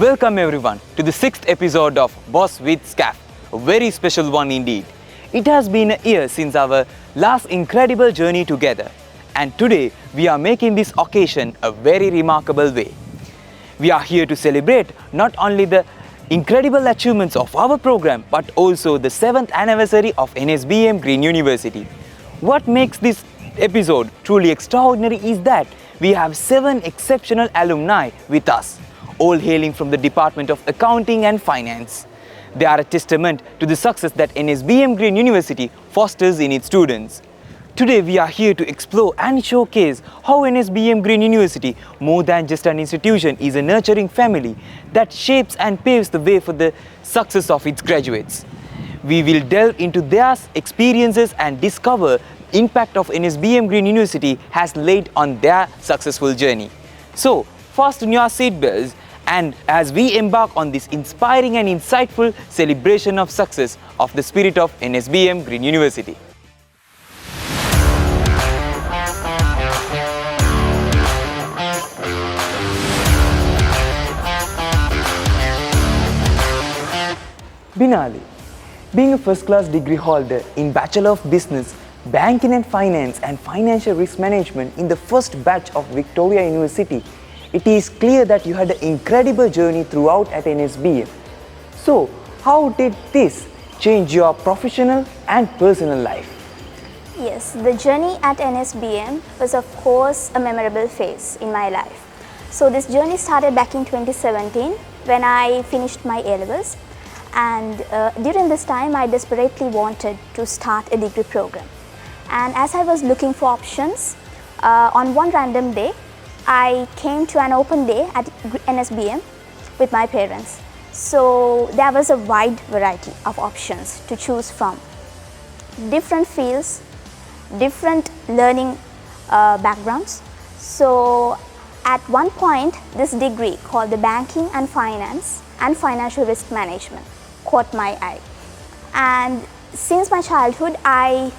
Welcome everyone to the 6th episode of Boss with Scaf, a very special one indeed. It has been a year since our last incredible journey together, and today we are making this occasion a very remarkable way. We are here to celebrate not only the incredible achievements of our program but also the 7th anniversary of NSBM Green University. What makes this episode truly extraordinary is that we have 7 exceptional alumni with us, all hailing from the Department of Accounting and Finance. They are a testament to the success that NSBM Green University fosters in its students. Today we are here to explore and showcase how NSBM Green University, more than just an institution, is a nurturing family that shapes and paves the way for the success of its graduates. We will delve into their experiences and discover the impact of NSBM Green University has laid on their successful journey. So, fasten your seatbelts and as we embark on this inspiring and insightful celebration of success of the spirit of NSBM Green University. Binali, being a first-class degree holder in Bachelor of Business, Banking and Finance and Financial Risk Management in the first batch of Victoria University, it is clear that you had an incredible journey throughout at NSBM. So, how did this change your professional and personal life? Yes, the journey at NSBM was of course a memorable phase in my life. So this journey started back in 2017 when I finished my A-levels, and during this time I desperately wanted to start a degree program. And as I was looking for options, on one random day I came to an open day at NSBM with my parents. So there was a wide variety of options to choose from. Different fields, different learning backgrounds. So at one point this degree called the Banking and Finance and Financial Risk Management caught my eye. And since my childhood I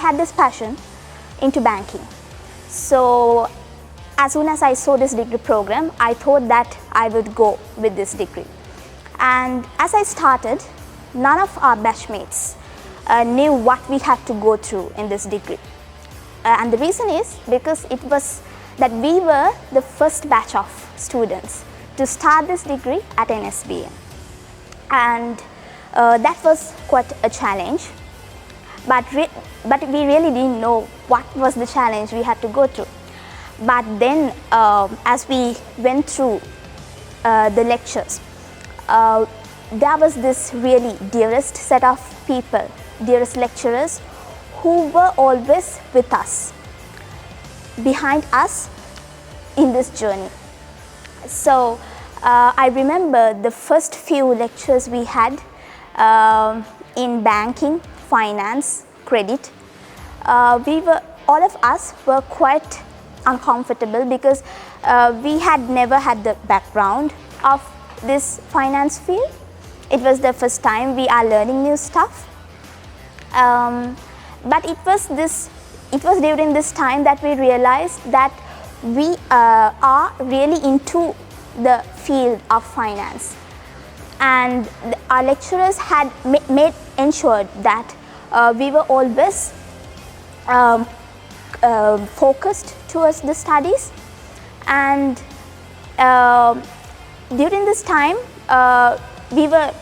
had this passion into banking. So as soon as I saw this degree program, I thought that I would go with this degree. And as I started, none of our batchmates knew what we had to go through in this degree. And the reason is because it was that we were the first batch of students to start this degree at NSBM. And that was quite a challenge. But we really didn't know what was the challenge we had to go through. But then as we went through the lectures, there was this really dearest set of people, dearest lecturers who were always with us, behind us in this journey. So I remember the first few lectures we had in banking, finance, credit. All of us were quite uncomfortable because we had never had the background of this finance field. It was the first time we are learning new stuff. But it was during this time that we realized that we are really into the field of finance. And our lecturers had ensured that we were always focused towards the studies, and during this time we were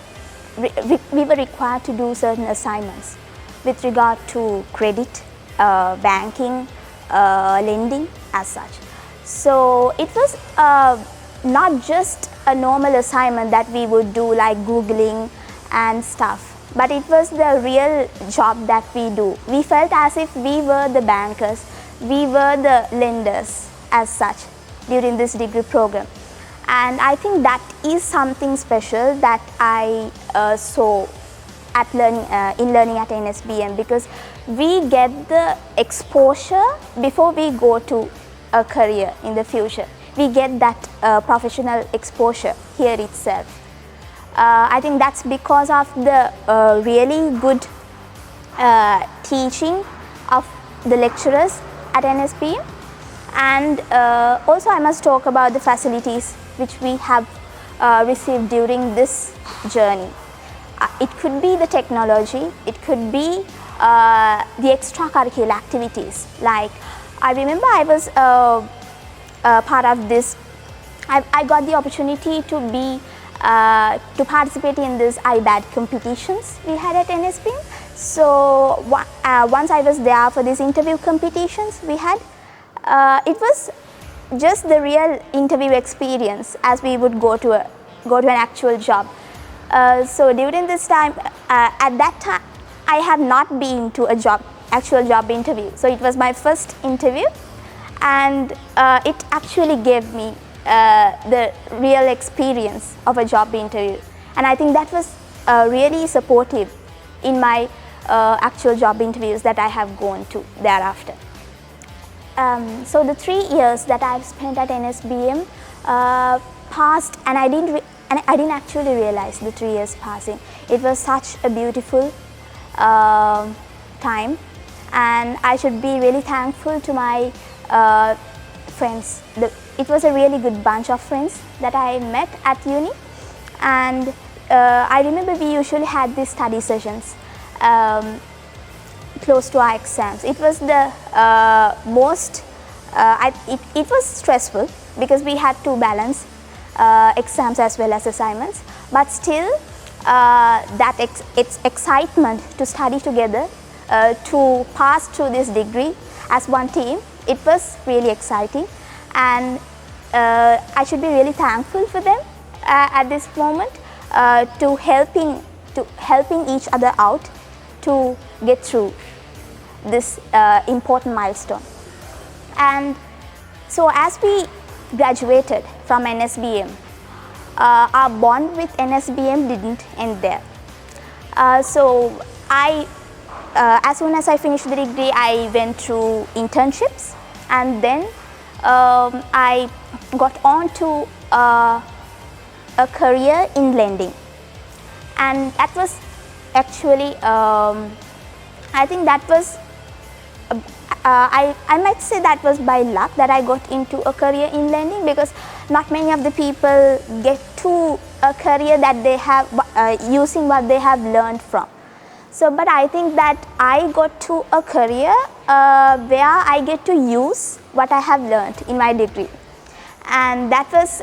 required to do certain assignments with regard to credit, banking, lending as such. So it was not just a normal assignment that we would do like Googling and stuff, but it was the real job that we do. We felt as if we were the bankers, we were the lenders as such during this degree program. And I think that is something special that I saw in learning at NSBM, because we get the exposure before we go to a career in the future. We get that professional exposure here itself. I think that's because of the really good teaching of the lecturers at NSBM, and also I must talk about the facilities which we have received during this journey. It could be the technology, it could be the extracurricular activities. Like, I remember I was part of this. I got the opportunity to be to participate in this IBAD competitions we had at NSBM. So once I was there for these interview competitions we had, it was just the real interview experience as we would go to an actual job. So during this time, at that time, I have not been to a actual job interview. So it was my first interview, and it actually gave me the real experience of a job interview. And I think that was really supportive in my actual job interviews that I have gone to thereafter. So the 3 years that I've spent at NSBM passed, and I didn't actually realize the 3 years passing. It was such a beautiful time, and I should be really thankful to my friends. It was a really good bunch of friends that I met at uni, and I remember we usually had these study sessions close to our exams. It was the it was stressful because we had to balance exams as well as assignments, but still it's excitement to study together, to pass through this degree as one team. It was really exciting, and I should be really thankful for them at this moment, to helping each other out to get through this important milestone. And so as we graduated from NSBM, our bond with NSBM didn't end there. So as soon as I finished the degree, I went through internships, and then I got on to a career in lending, and that was actually I think that was I might say that was by luck that I got into a career in lending, because not many of the people get to a career that they have using what they have learned from. So, but I think that I got to a career where I get to use what I have learned in my degree, and that was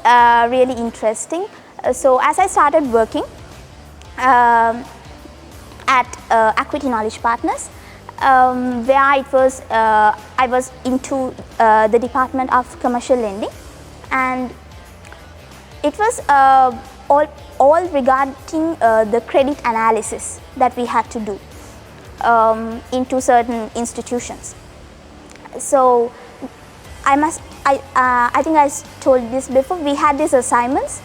really interesting. So as I started working at Equity Knowledge Partners, where it was I was into the Department of Commercial Lending, and it was all regarding the credit analysis that we had to do into certain institutions. So I think I told this before, we had these assignments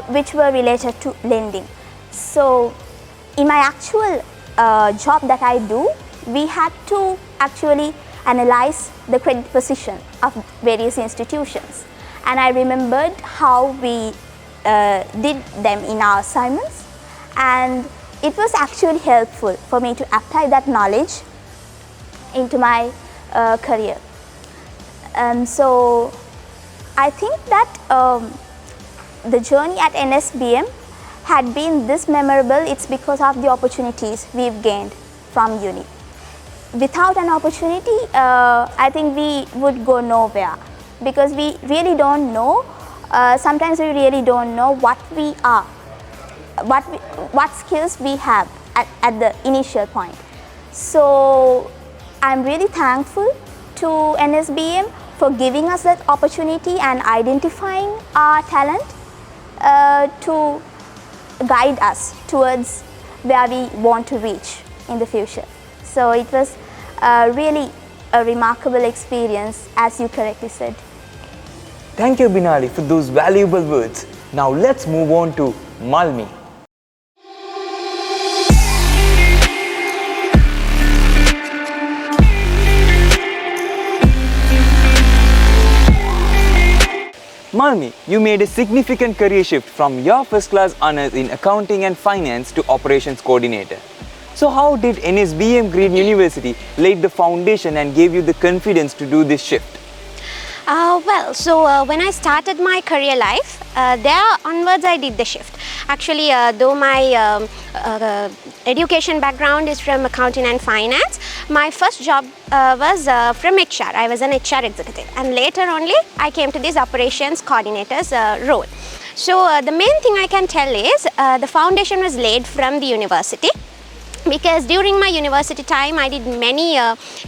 which were related to lending. So in my actual job that I do, we had to actually analyze the credit position of various institutions, and I remembered how we did them in our assignments, and it was actually helpful for me to apply that knowledge into my career. So I think that the journey at NSBM had been this memorable. It's because of the opportunities we've gained from uni. Without an opportunity, I think we would go nowhere, because we really don't know. Sometimes we really don't know what we are, what skills we have at the initial point. So I'm really thankful to NSBM for giving us that opportunity and identifying our talent to guide us towards where we want to reach in the future. So it was really a remarkable experience, as you correctly said. Thank you, Binali, for those valuable words. Now let's move on to Malmi. Malmi, you made a significant career shift from your first class honours in accounting and finance to operations coordinator. So how did NSBM Green University lay the foundation and gave you the confidence to do this shift? When I started my career life, there onwards I did the shift. Actually, though my education background is from accounting and finance, my first job was from HR. I was an HR executive, and later only I came to this operations coordinator's role. So the main thing I can tell is the foundation was laid from the university. Because during my university time, I did many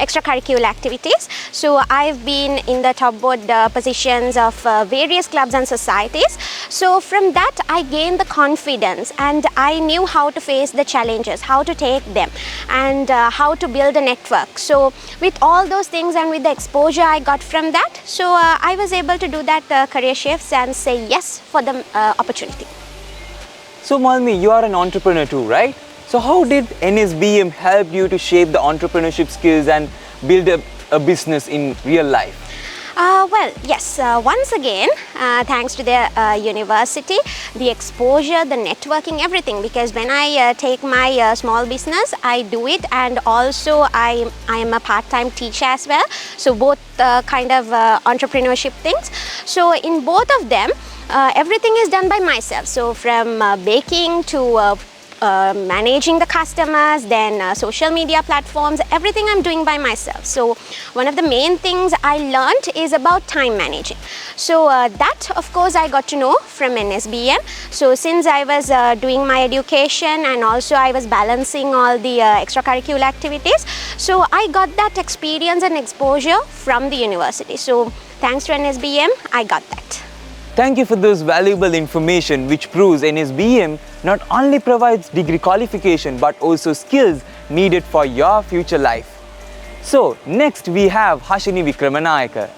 extracurricular activities. So I've been in the top board positions of various clubs and societies. So from that, I gained the confidence, and I knew how to face the challenges, how to take them, and how to build a network. So with all those things and with the exposure I got from that, so I was able to do that career shifts and say yes for the opportunity. So Malmi, you are an entrepreneur too, right? So how did NSBM help you to shape the entrepreneurship skills and build a business in real life? Once again, thanks to the university, the exposure, the networking, everything. Because when I take my small business, I do it, and also I am a part-time teacher as well. So both kind of entrepreneurship things. So in both of them, everything is done by myself. So from baking to managing the customers, then social media platforms, everything I'm doing by myself. So one of the main things I learned is about time managing. So that of course I got to know from NSBM. So since I was doing my education, and also I was balancing all the extracurricular activities, so I got that experience and exposure from the university. So thanks to NSBM, I got that. Thank you for this valuable information, which proves NSBM not only provides degree qualification but also skills needed for your future life. So next we have Hashini Wickramanayake.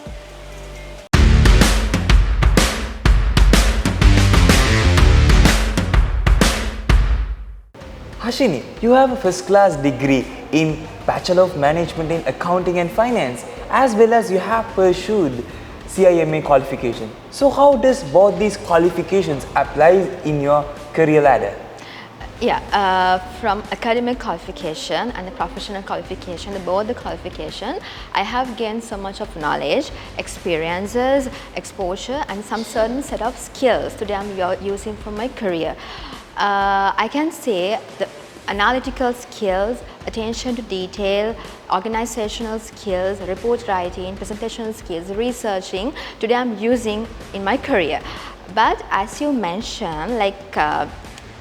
Hashini, you have a first class degree in Bachelor of Management in Accounting and Finance, as well as you have pursued CIMA qualification. So how does both these qualifications apply in your career ladder? From academic qualification and the professional qualification, both the qualification, I have gained so much of knowledge, experiences, exposure, and some certain set of skills today I'm using for my career. I can say the analytical skills, attention to detail, organizational skills, report writing, presentational skills, researching, today I'm using in my career. But as you mentioned, like the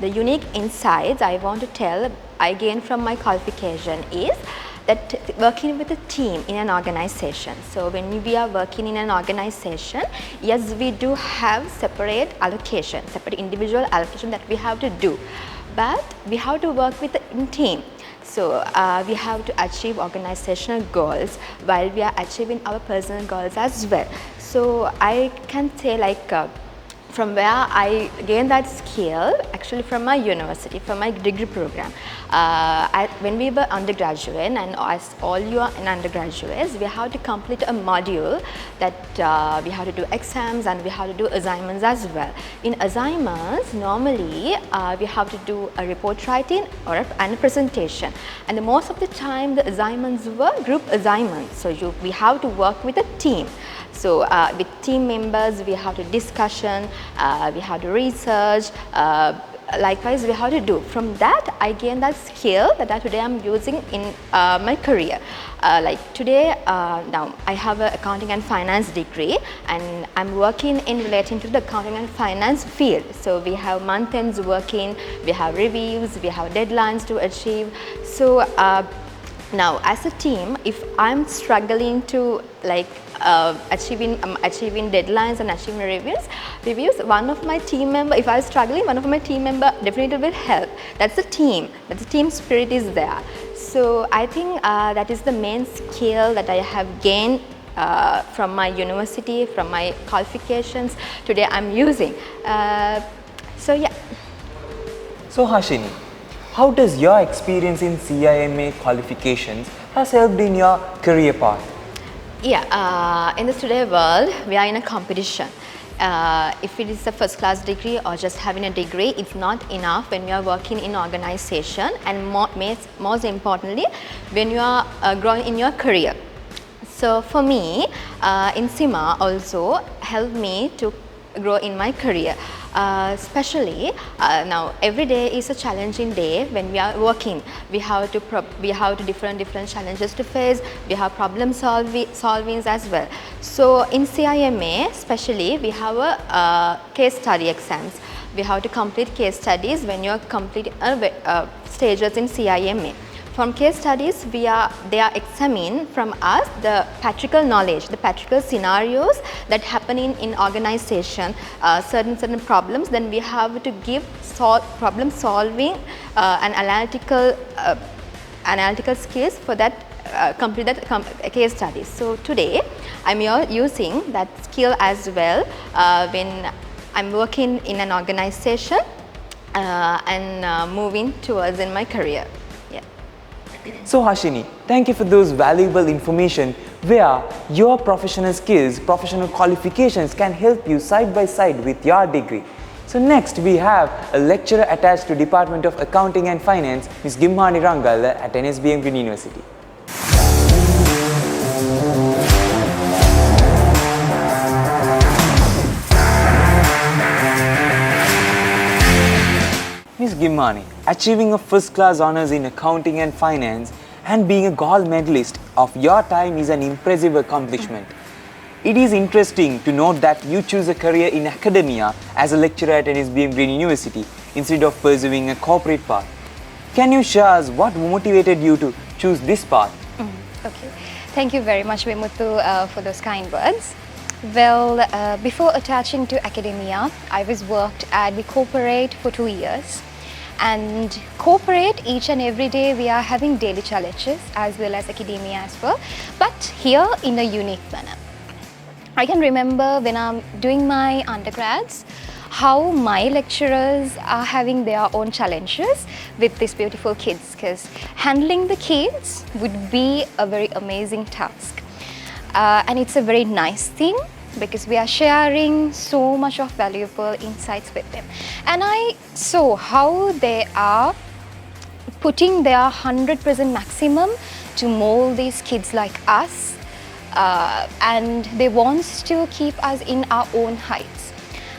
unique insights I want to tell I gained from my qualification is that working with a team in an organization. So when we are working in an organization, yes, we do have separate allocation, separate individual allocation that we have to do. But we have to work with a team. So we have to achieve organizational goals while we are achieving our personal goals as well. So I can say like from where I gained that skill, actually from my university, from my degree program. When we were undergraduate, and as all you are in undergraduates, we have to complete a module that we have to do exams and we have to do assignments as well. In assignments, normally we have to do a report writing and a presentation. And most of the time the assignments were group assignments. So we have to work with a team. So with team members, we have to discussion, we have to research, likewise we have to do. From that, I gained that skill that today I'm using in my career. Like today, now I have an accounting and finance degree, and I'm working in relating to the accounting and finance field. So we have month ends working, we have reviews, we have deadlines to achieve. So now as a team, if I'm struggling to like achieving deadlines and achieving reviews, one of my team member, if I was struggling, one of my team member definitely will help. That's the team. That's the team spirit is there. So I think that is the main skill that I have gained from my university, from my qualifications. Today I'm using. So yeah. So Hashini, how does your experience in CIMA qualifications has helped in your career path? Yeah, in the today world, we are in a competition. If it is a first class degree or just having a degree, it's not enough when you are working in organization, and most importantly, when you are growing in your career. So for me, in SIMA also helped me to grow in my career. Especially now every day is a challenging day when we are working. We have to different challenges to face. We have problem solvings as well. So in CIMA especially we have a case study exams. We have to complete case studies when you are completing stages in CIMA. From case studies, they are examining from us the practical knowledge, the practical scenarios that happen in organization, certain problems. Then we have to give problem solving and analytical skills for that complete that case studies. So today, I'm using that skill as well when I'm working in an organization and moving towards in my career. So Hashini, thank you for those valuable information where your professional skills, professional qualifications can help you side by side with your degree. So next we have a lecturer attached to Department of Accounting and Finance, Ms. Gimhani Rangalla at NSBM Green University. Ms. Gimhani, achieving a first class honours in accounting and finance and being a gold medalist of your time is an impressive accomplishment. It is interesting to note that you choose a career in academia as a lecturer at NSBM Green University instead of pursuing a corporate path. Can you share us what motivated you to choose this path? Okay, thank you very much Vimuthu for those kind words. Well, before attaching to academia, I was worked at the corporate for 2 years. And corporate, each and every day we are having daily challenges as well as academia as well, but here in a unique manner. I can remember when I'm doing my undergrads, how my lecturers are having their own challenges with these beautiful kids, because handling the kids would be a very amazing task. And it's a very nice thing, because we are sharing so much of valuable insights with them. And I saw how they are putting their 100% maximum to mold these kids like us, and they want to keep us in our own heights.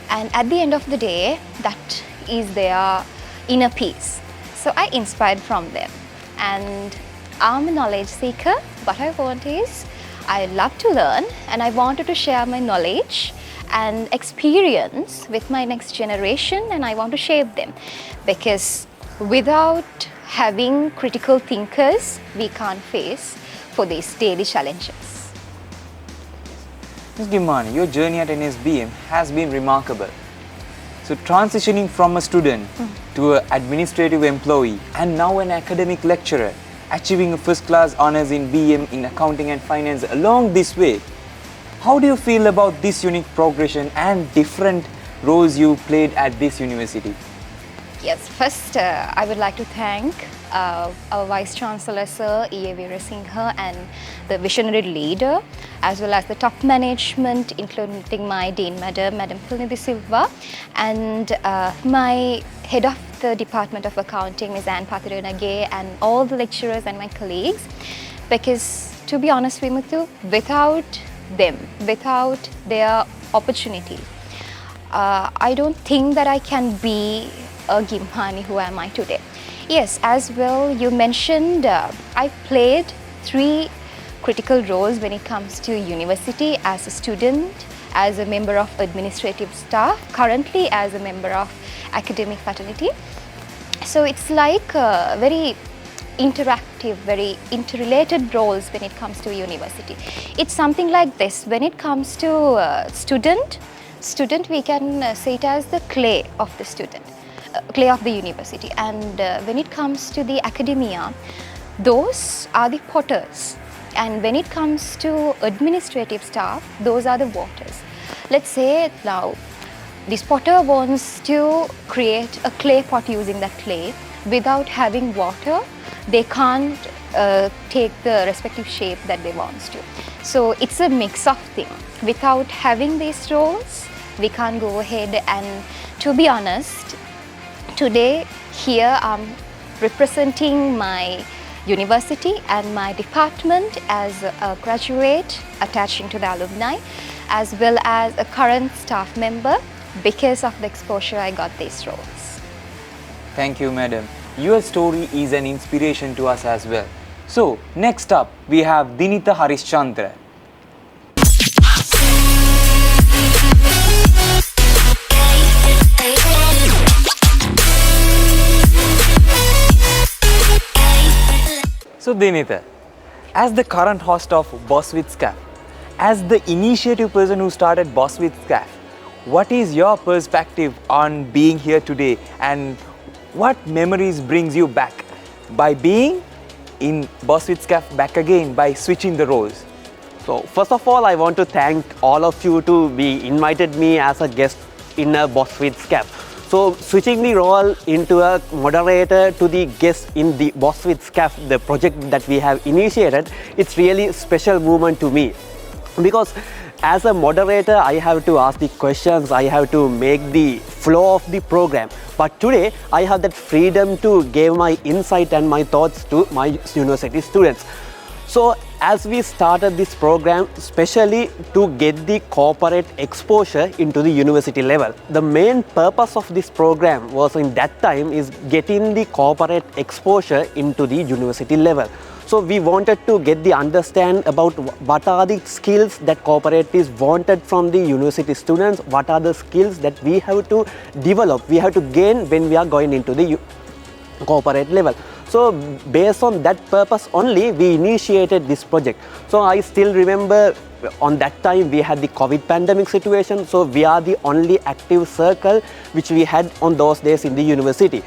And at the end of the day, that is their inner peace. So I inspired from them. And I'm a knowledge seeker. What I want is, I love to learn and I wanted to share my knowledge and experience with my next generation, and I want to shape them, because without having critical thinkers, we can't face for these daily challenges. Ms. Gimhani, your journey at NSBM has been remarkable. So transitioning from a student to an administrative employee and now an academic lecturer, achieving a first class honours in BM in accounting and finance along this way, how do you feel about this unique progression and different roles you played at this university? Yes, first I would like to thank our Vice-Chancellor Sir E.A. Weerasinghe and the visionary leader, as well as the top management, including my Dean Madam Thilini Silva, and my head of the Department of Accounting, Ms. Pathiranage, and all the lecturers and my colleagues, because to be honest Vimuthu, without them, without their opportunity, I don't think that I can be a Gimhani who am I today. Yes, as well you mentioned, I played 3 critical roles when it comes to university: as a student, as a member of administrative staff, currently as a member of academic fraternity. So it's like very interactive, very interrelated roles when it comes to university. It's something like this: when it comes to student, we can say it as the clay of the student, clay of the university, and when it comes to the academia, those are the potters, and when it comes to administrative staff, those are the waters. Let's say now this potter wants to create a clay pot using that clay. Without having water, they can't take the respective shape that they want to. So it's a mix of things. Without having these roles, we can't go ahead. And to be honest, today here I'm representing my University and my department as a graduate attaching to the alumni, as well as a current staff member. Because of the exposure, I got these roles. Thank you, madam. Your story is an inspiration to us as well. So, next up, we have Dinitha Harischandra. So, Dinitha, as the current host of Boss with Scaf, as the initiative person who started Boss with Scaf, what is your perspective on being here today and what memories brings you back by being in Boss with Scaf back again by switching the roles? So first of all, I want to thank all of you to be invited me as a guest in a Boss with Scaf. So switching the role into a moderator to the guest in the Boss with Scaf, the project that we have initiated, it's really a special moment to me. Because as a moderator, I have to ask the questions, I have to make the flow of the program. But today, I have that freedom to give my insight and my thoughts to my university students. So as we started this program, especially to get the corporate exposure into the university level, the main purpose of this program was in that time is getting the corporate exposure into the university level. So we wanted to get the understand about what are the skills that corporatives wanted from the university students, what are the skills that we have to develop, we have to gain when we are going into the corporate level. So based on that purpose only, we initiated this project. So I still remember on that time we had the COVID pandemic situation, so we are the only active circle which we had on those days in the university.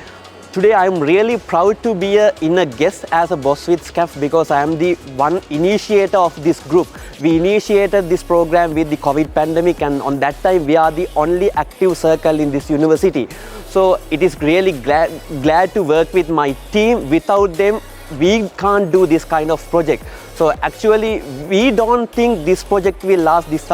Today I am really proud to be in a guest as a Boss with Scaf because I am the one initiator of this group. We initiated this program with the COVID pandemic, and on that time we are the only active circle in this university. So it is really glad to work with my team. Without them, we can't do this kind of project. So actually we don't think this project will last this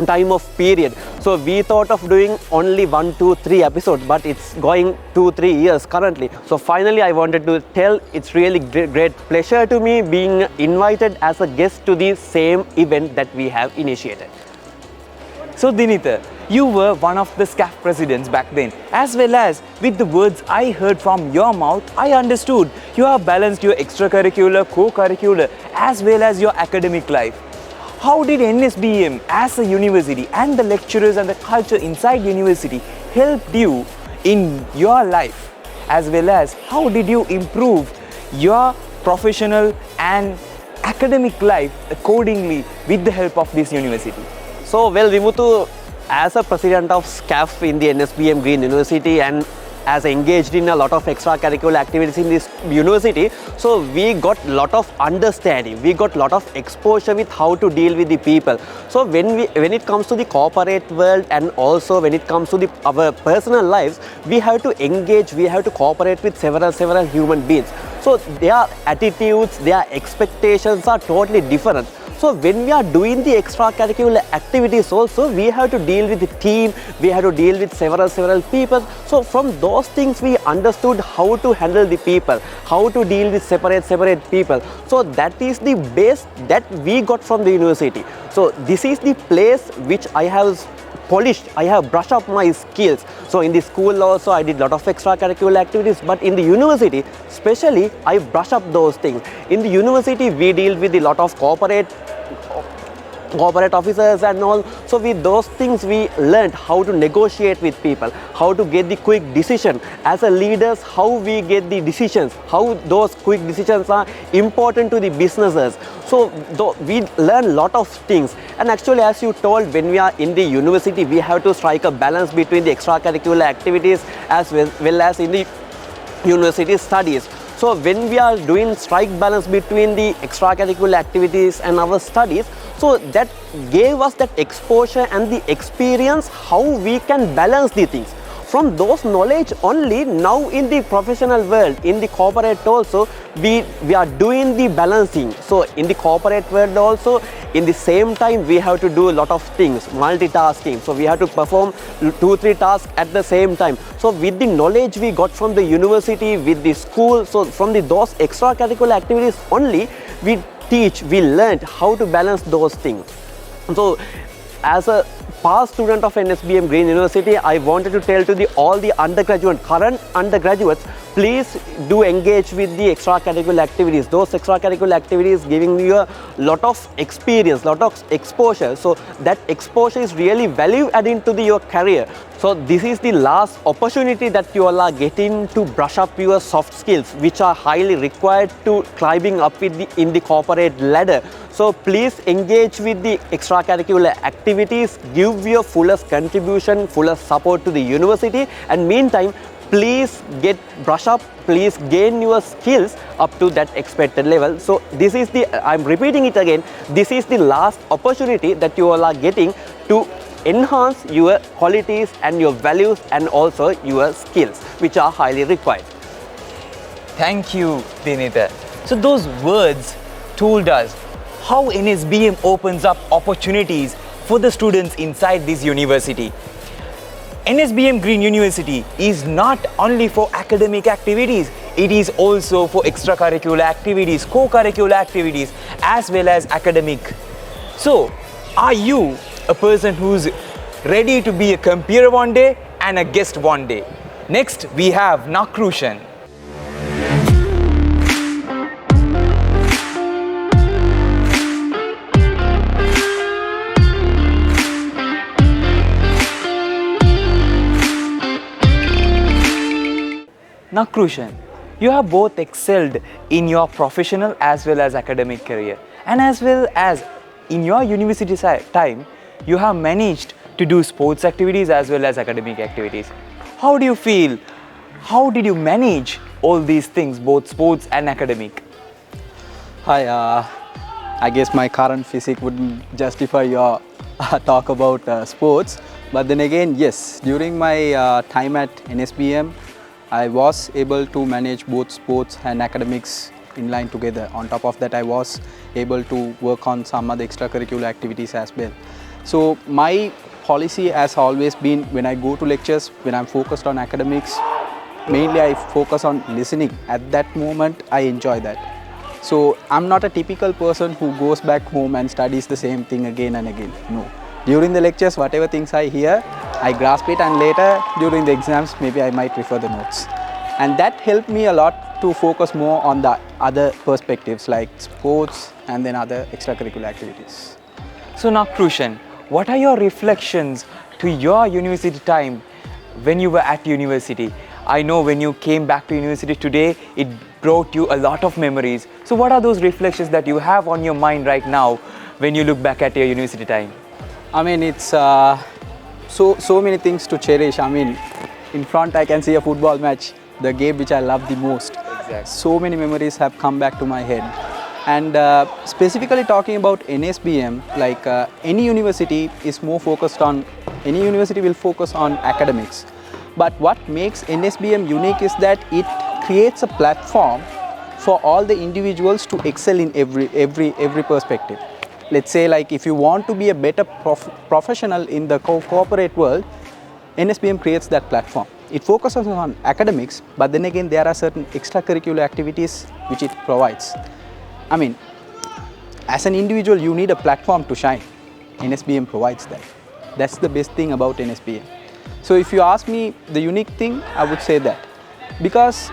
time of period. So we thought of doing only 1, 2, 3 episodes, but it's going 2-3 years currently. So finally I wanted to tell it's really great pleasure to me being invited as a guest to the same event that we have initiated. So Dinitha, you were one of the Scaf presidents back then, as well as with the words I heard from your mouth, I understood you have balanced your extracurricular, co-curricular as well as your academic life. How did NSBM as a university and the lecturers and the culture inside university helped you in your life, as well as how did you improve your professional and academic life accordingly with the help of this university? So well, Vimuthu, as a president of Scaf in the NSBM Green University and as engaged in a lot of extracurricular activities in this university, so we got a lot of understanding, we got a lot of exposure with how to deal with the people. So when it comes to the corporate world and also when it comes to our personal lives, we have to engage, we have to cooperate with several human beings. So their attitudes, their expectations are totally different. So when we are doing the extracurricular activities also, we have to deal with the team, we have to deal with several people. So from those things we understood how to handle the people, how to deal with separate people. So that is the base that we got from the university. So this is the place which I have polished, I have brushed up my skills. So in the school also I did a lot of extracurricular activities, but in the university especially I brush up those things. In the university we deal with a lot of corporate officers and all. So with those things we learned how to negotiate with people, how to get the quick decision. As a leaders, how we get the decisions, how those quick decisions are important to the businesses. So we learn a lot of things. And actually, as you told, when we are in the university, we have to strike a balance between the extracurricular activities as well as in the university studies. So when we are doing strike balance between the extracurricular activities and our studies, so that gave us that exposure and the experience how we can balance the things. From those knowledge only, now in the professional world, in the corporate also, we are doing the balancing. So in the corporate world also, in the same time we have to do a lot of things, multitasking. So we have to perform 2-3 tasks at the same time. So with the knowledge we got from the university, with the school, so from those extracurricular activities only, we learned how to balance those things. So as a past student of NSBM Green University, I wanted to tell to all the current undergraduates, please do engage with the extracurricular activities. Those extracurricular activities giving you a lot of experience, lot of exposure. So that exposure is really value adding to your career. So this is the last opportunity that you all are getting to brush up your soft skills, which are highly required to climbing up in the corporate ladder. So please engage with the extracurricular activities, give your fullest contribution, fullest support to the university, and meantime, please brush up, please gain your skills up to that expected level. So this is I'm repeating it again, this is the last opportunity that you all are getting to enhance your qualities and your values and also your skills, which are highly required. Thank you, Dinitha. So those words told us how NSBM opens up opportunities for the students inside this university. NSBM Green University is not only for academic activities, it is also for extracurricular activities, co-curricular activities, as well as academic. So, are you a person who's ready to be a compeer one day and a guest one day? Next, we have Nakrushan. Nakrushan, you have both excelled in your professional as well as academic career, and as well as in your university time, you have managed to do sports activities as well as academic activities. How do you feel? How did you manage all these things, both sports and academic? Hi, I guess my current physique wouldn't justify your talk about sports, but then again, yes, during my time at NSBM, I was able to manage both sports and academics in line together. On top of that, I was able to work on some other extracurricular activities as well. So my policy has always been, when I go to lectures, when I'm focused on academics, mainly I focus on listening. At that moment, I enjoy that. So I'm not a typical person who goes back home and studies the same thing again and again. No. During the lectures, whatever things I hear, I grasp it, and later during the exams, maybe I might refer the notes. And that helped me a lot to focus more on the other perspectives like sports and then other extracurricular activities. So Nakrushan, what are your reflections to your university time when you were at university? I know when you came back to university today, it brought you a lot of memories. So what are those reflections that you have on your mind right now when you look back at your university time? I mean, it's so many things to cherish. I mean, in front I can see a football match, the game which I love the most. Exactly. So many memories have come back to my head. And specifically talking about NSBM, like any university is more focused on, any university will focus on academics. But what makes NSBM unique is that it creates a platform for all the individuals to excel in every perspective. Let's say, like, if you want to be a better professional in the corporate world, NSBM creates that platform. It focuses on academics, but then again there are certain extracurricular activities which it provides. I mean, as an individual you need a platform to shine. NSBM provides that. That's the best thing about NSBM. So if you ask me the unique thing, I would say that. Because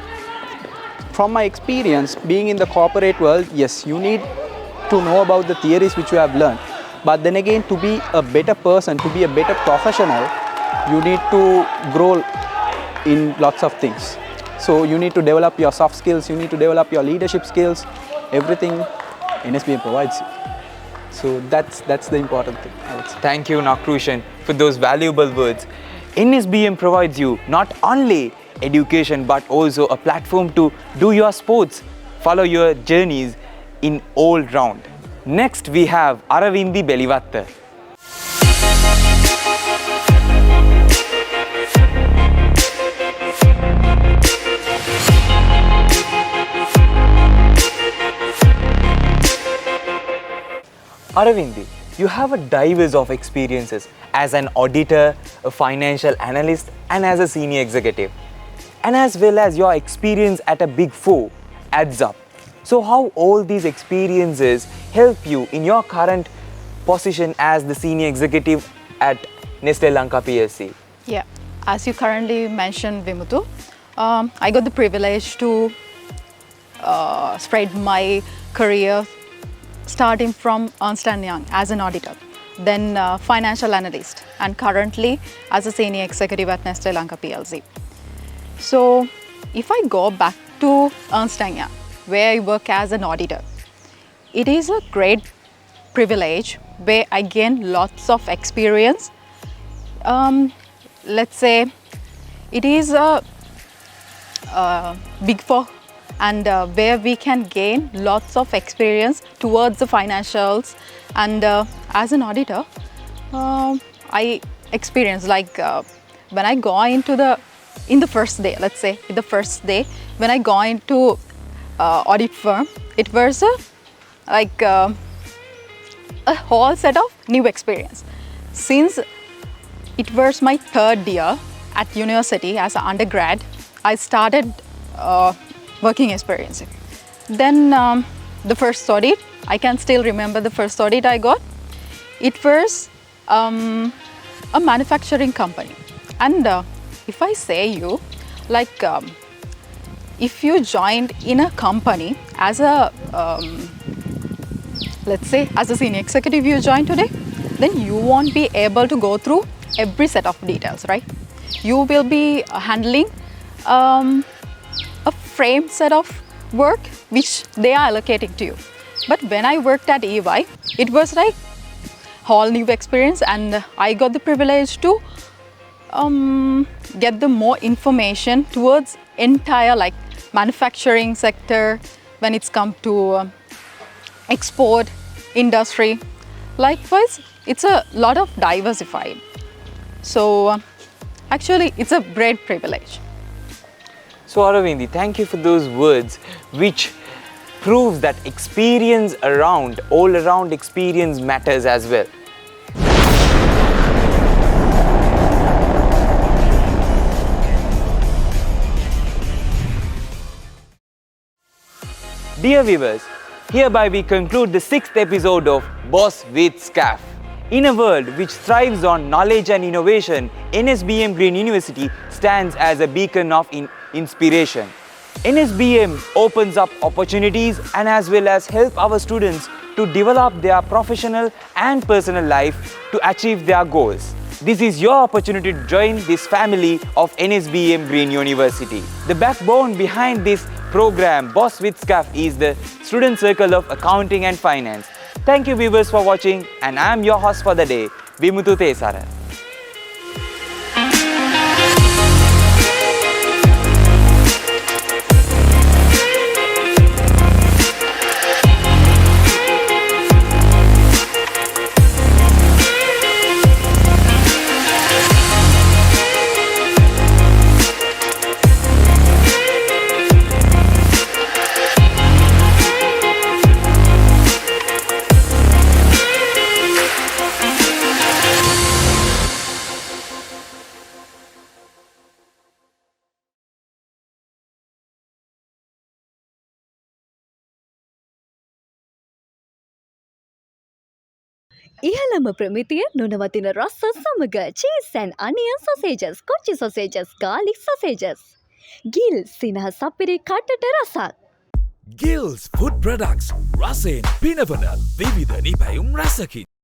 from my experience being in the corporate world, yes, you need to know about the theories which you have learned. But then again, to be a better person, to be a better professional, you need to grow in lots of things. So you need to develop your soft skills, you need to develop your leadership skills, everything NSBM provides you. So that's the important thing, I would say. Thank you, Nakrushan, for those valuable words. NSBM provides you not only education but also a platform to do your sports, follow your journeys in all round. Next we have Aravindi Beliwatta. Aravindi, you have a diverse of experiences as an auditor, a financial analyst and as a senior executive. And as well as your experience at a Big Four adds up. So how all these experiences help you in your current position as the senior executive at Nestle Lanka PLC? Yeah, as you currently mentioned, Vimuthu, I got the privilege to spread my career starting from Ernst & Young as an auditor, then financial analyst, and currently as a senior executive at Nestle Lanka PLC. So if I go back to Ernst & Young, where I work as an auditor, it is a great privilege where I gain lots of experience. Let's say it is a Big Four, and where we can gain lots of experience towards the financials. And as an auditor, I experience like when I go into in the first day, let's say in the first day when I go into audit firm, it was a whole set of new experience. Since it was my third year at university as an undergrad, I started working experience. Then the first audit, I can still remember the first audit I got. It was a manufacturing company. And if I say you, like if you joined in a company as a, let's say as a senior executive you joined today, then you won't be able to go through every set of details, right? You will be handling a frame set of work which they are allocating to you. But when I worked at EY, it was like whole new experience, and I got the privilege to get the more information towards entire like manufacturing sector when it's come to export industry. Likewise, it's a lot of diversified. So actually it's a great privilege. So Aravindi, thank you for those words which proves that experience all around experience matters as well. Dear viewers, hereby we conclude the 6th episode of Boss with Scaf. In a world which thrives on knowledge and innovation, NSBM Green University stands as a beacon of inspiration. NSBM opens up opportunities and as well as help our students to develop their professional and personal life to achieve their goals. This is your opportunity to join this family of NSBM Green University. The backbone behind this program, Boss with Scaf, is the Student Circle of Accounting and Finance. Thank you viewers for watching, and I am your host for the day, Vimuthu Tesara. ඉහළම ප්‍රමිතිය නොනවතින රස්ස සමග cheese and onion sausages, කොච්චි sausages, garlic sausages. ගිල් සිනහ සපිරි කටට රසක්. Gills Food Products රසයෙන් පිනවන විවිධ නිපැයුම් රසකින්.